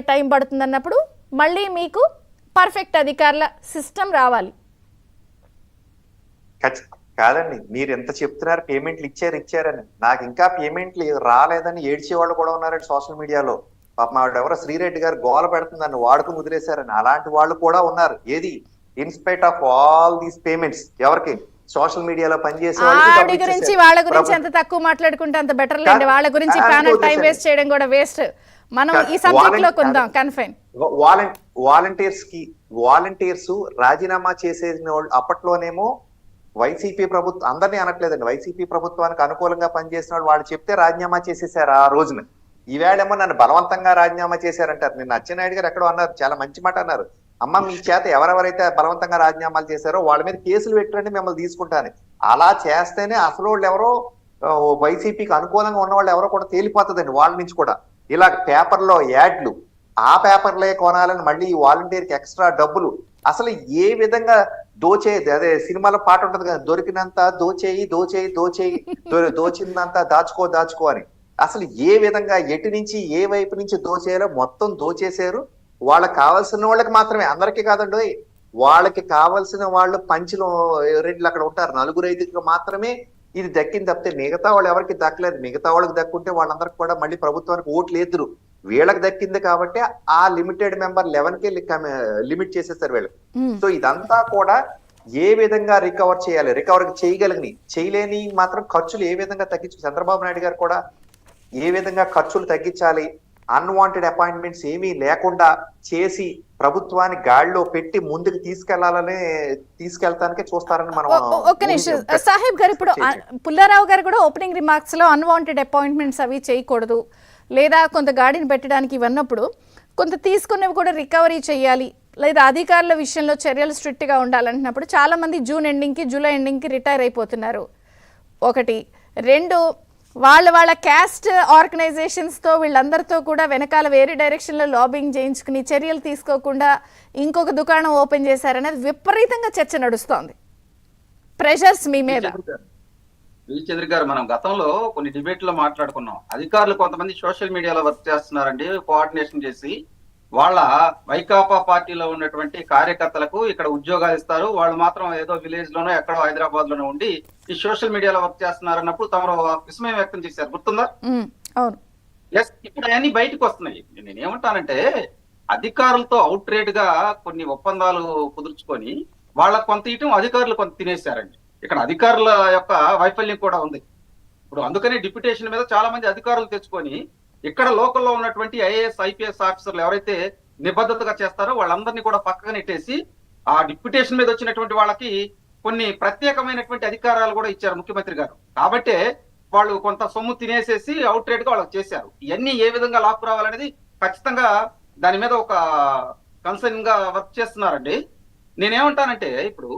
Time పడుతుంది అన్నప్పుడు మళ్ళీ మీకు పర్ఫెక్ట్ అధికారుల సిస్టమ్ రావాలి. కాదండి, మీరు ఎంత చెప్తున్నారు పేమెంట్లు ఇచ్చారని, నాకు ఇంకా పేమెంట్లు రాలేదని ఏడ్చే వాళ్ళు కూడా ఉన్నారండి సోషల్ మీడియాలో. పాపం ఎవరో శ్రీరెడ్డి గారు గోల పెడుతుందని వాడుకుని వదిలేశారని, అలాంటి వాళ్ళు కూడా ఉన్నారు. ఏది in spite of all these payments ఎవరికి సోషల్ మీడియాలో పనిచేసే వాళ్ళ గురించి ఎంత తక్కువ మాట్లాడుకుంటే అంత బెటర్ లేండి. వాళ్ళ గురించి టైం వేస్ట్ చేయడం కూడా వేస్ట్. మనం ఈ సబ్జెక్ట్ లో కొందాం కన్ఫైన్. వాలంటీర్స్ రాజీనామా చేసేసిన వాళ్ళు అప్పట్లోనేమో వైసీపీ ప్రభుత్వం, అందరినీ అనట్లేదండి, వైసీపీ ప్రభుత్వానికి అనుకూలంగా పనిచేసిన వాళ్ళు చెప్తే రాజీనామా చేసేసారు ఆ రోజున. ఈవేళేమో నన్ను బలవంతంగా రాజీనామా చేశారంటారు. నిన్న అచ్చెన్నాయుడు గారు ఎక్కడో అన్నారు, చాలా మంచి మాట అన్నారు. అమ్మ మీ చేత ఎవరెవరైతే బలవంతంగా రాజీనామాలు చేశారో వాళ్ళ మీద కేసులు పెట్టండి, మిమ్మల్ని తీసుకుంటాను. అలా చేస్తేనే అసలు వాళ్ళు ఎవరో వైసీపీకి అనుకూలంగా ఉన్న వాళ్ళు ఎవరో కూడా తేలిపోతుందండి. వాళ్ళ నుంచి కూడా ఇలా పేపర్లో యాడ్లు, ఆ పేపర్లే కొనాలని మళ్ళీ ఈ వాలంటీర్కి ఎక్స్ట్రా డబ్బులు, అసలు ఏ విధంగా అదే సినిమాలో పాట ఉంటది కదా, దొరికినంత దోచేయి దోచేయి దోచేయి దోచిందంతా దాచుకో అని. అసలు ఏ విధంగా ఎటు నుంచి ఏ వైపు నుంచి దోచేయాలో మొత్తం దోచేశారు. వాళ్ళకి కావాల్సిన వాళ్ళకి మాత్రమే, అందరికీ కాదండి, వాళ్ళకి కావాల్సిన వాళ్ళు పంచులు రెడ్లు అక్కడ ఉంటారు, 4 మాత్రమే ఇది దక్కింది తప్పితే మిగతా వాళ్ళు ఎవరికి దక్కలేదు. మిగతా వాళ్ళకి దక్కుంటే వాళ్ళందరికి కూడా మళ్ళీ ప్రభుత్వానికి ఓట్లు ఎదురు. వీళ్ళకి దక్కింది కాబట్టి ఆ లిమిటెడ్ మెంబర్ 11కే లిమిట్ చేసేస్తారు వీళ్ళు. సో ఇదంతా కూడా ఏ విధంగా రికవర్ చేయాలి, రికవర్ చేయలేని మాత్రం ఖర్చులు ఏ విధంగా తగ్గించు, చంద్రబాబు నాయుడు గారు కూడా ఏ విధంగా ఖర్చులు తగ్గించాలి, అన్వాంటెడ్ అపాయింట్మెంట్స్ ఏమీ లేకుండా చేసి ప్రభుత్వాన్ని గాడిలో పెట్టి ముందుకు తీసుకెళ్తానికే చూస్తారని మనం. ఒక్క నిమిషం సాహెబ్ గారు, ఇప్పుడు పుల్లారావు గారు కూడా ఓపెనింగ్ రిమార్క్స్ లో అన్వాంటెడ్ అపాయింట్మెంట్స్ అవి చేయకూడదు, లేదా కొంత గాడిని పెట్టడానికి ఇవన్నప్పుడు కొంత తీసుకున్నవి కూడా రికవరీ చేయాలి, లేదా అధికారుల విషయంలో చర్యలు స్ట్రిక్ట్గా ఉండాలంటున్నప్పుడు చాలామంది జూన్ ఎండింగ్కి జూలై ఎండింగ్కి రిటైర్ అయిపోతున్నారు. 1, 2 వాళ్ళ క్యాస్ట్ ఆర్గనైజేషన్స్తో వీళ్ళందరితో కూడా వెనకాల వేరే డైరెక్షన్లో లాబింగ్ చేయించుకుని చర్యలు తీసుకోకుండా ఇంకొక దుకాణం ఓపెన్ చేశారనేది విపరీతంగా చర్చ నడుస్తోంది. ప్రెషర్స్ మీ మీద. చంద్ర గారు, మనం గతంలో కొన్ని డిబేట్లో మాట్లాడుకున్నాం. అధికారులు కొంతమంది సోషల్ మీడియాలో వర్క్ చేస్తున్నారండి, కోఆర్డినేషన్ చేసి వాళ్ళ వైకాపా పార్టీలో ఉన్నటువంటి కార్యకర్తలకు ఇక్కడ ఉద్యోగాలు ఇస్తారు, వాళ్ళు మాత్రం ఏదో విలేజ్ లోనో ఎక్కడో హైదరాబాద్ లోనో ఉండి ఈ సోషల్ మీడియాలో వర్క్ చేస్తున్నారు అన్నప్పుడు తమరు విస్మయం వ్యక్తం చేశారు, గుర్తుందా? ఎస్, ఇప్పుడు అవన్నీ బయటకు వస్తున్నాయి. నేనేమంటానంటే అధికారులతో అవుట్ రేట్ గా కొన్ని ఒప్పందాలు కుదుర్చుకొని వాళ్ళకు కొంత ఇయటం, అధికారులు కొంత తినేశారండి. ఇక్కడ అధికారుల యొక్క వైఫల్యం కూడా ఉంది. ఇప్పుడు అందుకనే డిప్యుటేషన్ మీద చాలా మంది అధికారులు తెచ్చుకొని ఇక్కడ లోకల్లో ఉన్నటువంటి ఐఏఎస్ ఐపీఎస్ ఆఫీసర్లు ఎవరైతే నిబద్ధతగా చేస్తారో వాళ్ళందరినీ కూడా పక్కన నెట్టేసి ఆ డిప్యుటేషన్ మీద వచ్చినటువంటి వాళ్ళకి కొన్ని ప్రత్యేకమైనటువంటి అధికారాలు కూడా ఇచ్చారు ముఖ్యమంత్రి గారు. కాబట్టే వాళ్ళు కొంత సొమ్ము తినేసేసి అవుట్ రేట్ గా వాళ్ళకి చేశారు. ఇవన్నీ ఏ విధంగా లాక్కు రావాలనేది ఖచ్చితంగా దాని మీద ఒక కన్సర్న్ గా వర్క్ చేస్తున్నారండి. నేనేమంటానంటే ఇప్పుడు